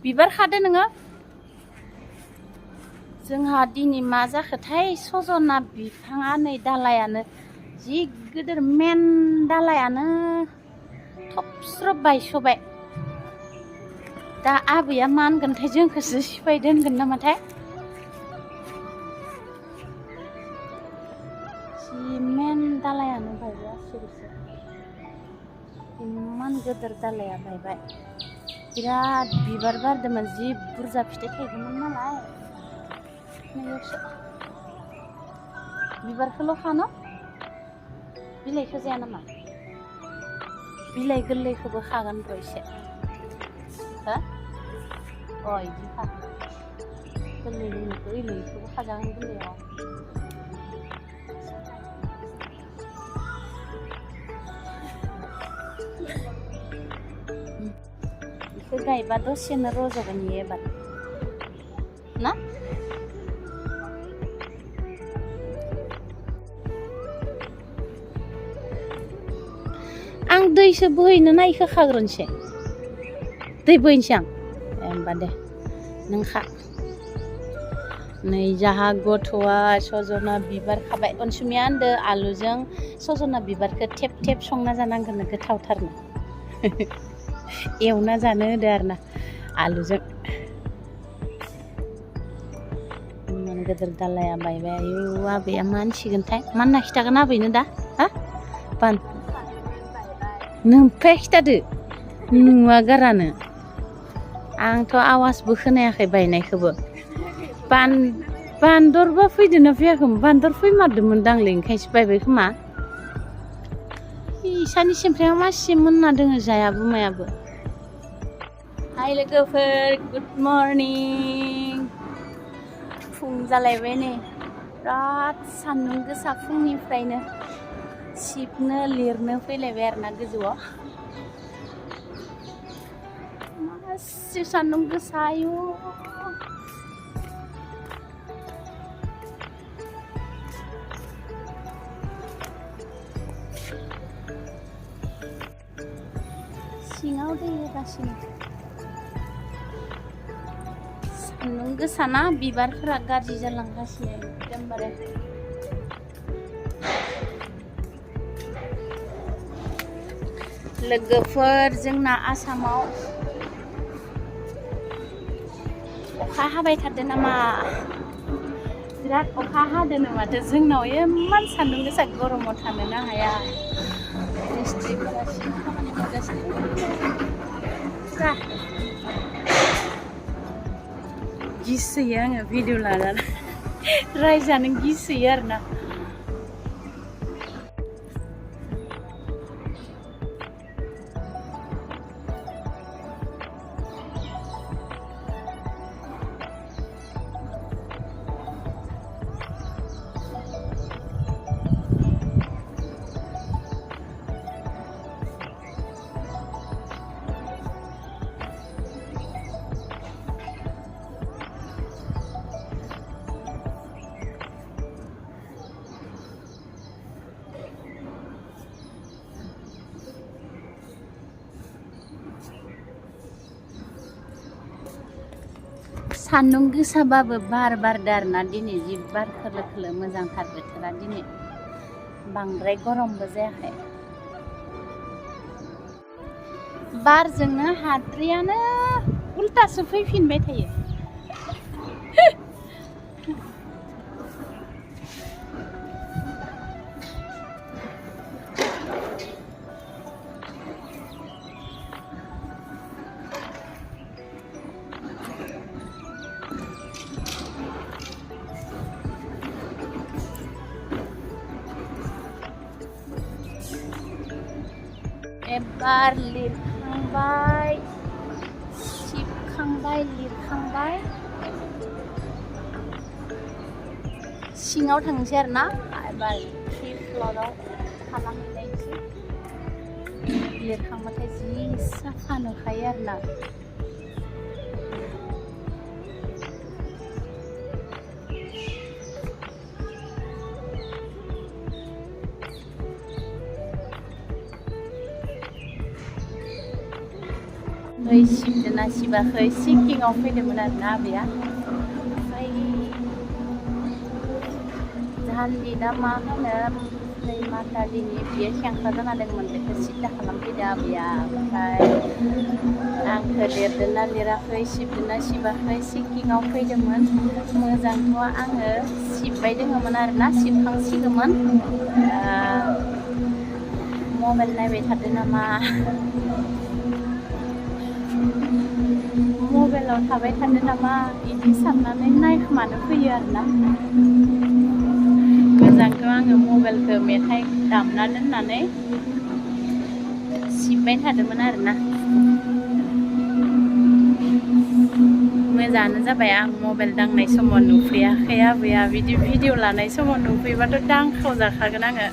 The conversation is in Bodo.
बिबार खादो नोङो जोंहा दिनै मा जाखोथाय सजना बिफाङा नै दालायानो जि गिदिर मेन दालायानो थबस्रब बायस'बाय दा आबैया मा होनगोनथाय जोंखौसो सिफायदो होनगोन नामाथाय जि मेन दालायानो बायबाय आसुरिसो इमान गिदिर दालाया बायबाय बिराद बिबार बारदोंमोन जि बुरजा फिथाइ थायदोंमोन नालाय नैयावसो बिबारखौल' खानो बिलाइखौ जाया नामा बिलाइ गोरलैखौबो खागोन र' एसे हो अ इदि खा गोरलै गोरलैखौ ओरैखौबो खाजागोन गोरलैयाव बेखौ गायबा दसेनो रज'गोन इयो एबार ना आं दैसो बोहैनो नायखो खाग्रोनोसै दै बोहैनोसै आं होमबा दे नों खा नै जाहा गथ'आ सजना बिबार खाबाय अनसुमिया होनदो आलुजों सजना बिबारखौ थेब थेब संना जानांगोन गोथावथारनो एवना जानो होदो आरोना आलुजों इमान गिदिर दालाया बायबाय आयु आबैया मा होनसिगोनथाय मा होनना खिथागोन आबैनो दा हा बान नोमफाया खिथादो नुवा गारानो आंथ' आवाजबो खोनायाखै बायनायखौबो बान्दरबा फैदोंना फैयाखैमोन बान्दर फैमारदोंमोन दांलै ओंखायसो बायबाय खोमा इसानि सेमफ्रेमा मासे मोनना दोङो जायाबो मायाबो हाय लोगोफोर गुड मर्निं फुं जालायबाय नै बिराद सान्दुं गोसा फुंनिफ्रायनो सिबनो लिरनो फैलायबाय आरोना गोजौआव मासे सान्दुं गोसा आयु सिङाव दै होगासिनो सान्दुं गोसाना बिबारफोरा गाज्रि जालांगासिनो एकदमबारे लोगोफोर जोंना आसामाव अखा हाबाय थादों नामा बिराद अखा हादों माथो जोंनाव इमान सान्दुं गोसा गरमाव थानोनो हाया मिस्ट्रिफोरा खामानि मावगासिनो गिसोयो आङो भिडिअ लानानै रायजानो गिसोयो आरोना सान्दुं गोसाबाबो बार बारदो आरोना दिनै जि बार खोलो खोलो मोजांथार बोथोरा दिनै बांद्राय गरमबो जायाखै बारजोंनो हाद्रियानो उल्टासो फैफिनबाय थायो एबार लिरखांबाय सिबखांबाय लिरखांबाय सिङाव थांसै आरोना एबार 3 फ्ल'राव खालामहैनायसै लिरखांबाथाय जि साफा नुखायो आरोना नै सिबाखै सिबदोना सिबाखै चेकिंआव फैदोंमोन आरोना आबैया। ओमफ्राय जाहानदि दा मा होनो मातालिनि बियो खेंख्रा जाना दंमोन, बेखौ सिद्दा खालामफैदो आबैया। ओमफ्राय आंखौ लिरदोंना लिराखै सिबदोंना सिबाखै चेकिंआव फैदोंमोन। मोजांथ' आङो सिबबाय दोङोमोन आरोना, सिबखांसिगौमोन। मबाइल नायबाय थादो नामा, मबाइलाव थाबाय थादो नामा बिदि साननानै नायखोमानो फैयो आरोना। मोजांथ' आङो मबाइलखौ मेथाइ दामना दोननानै सिबबाय थादोंमोन आरोना। मोजाङानो जाबाय, आं मबाइल दांनाय समाव नुफैयाखै आबैया। बिदि भिडिअ लानाय समाव नुफैबाथ' दांखाव जाखागोन आङो।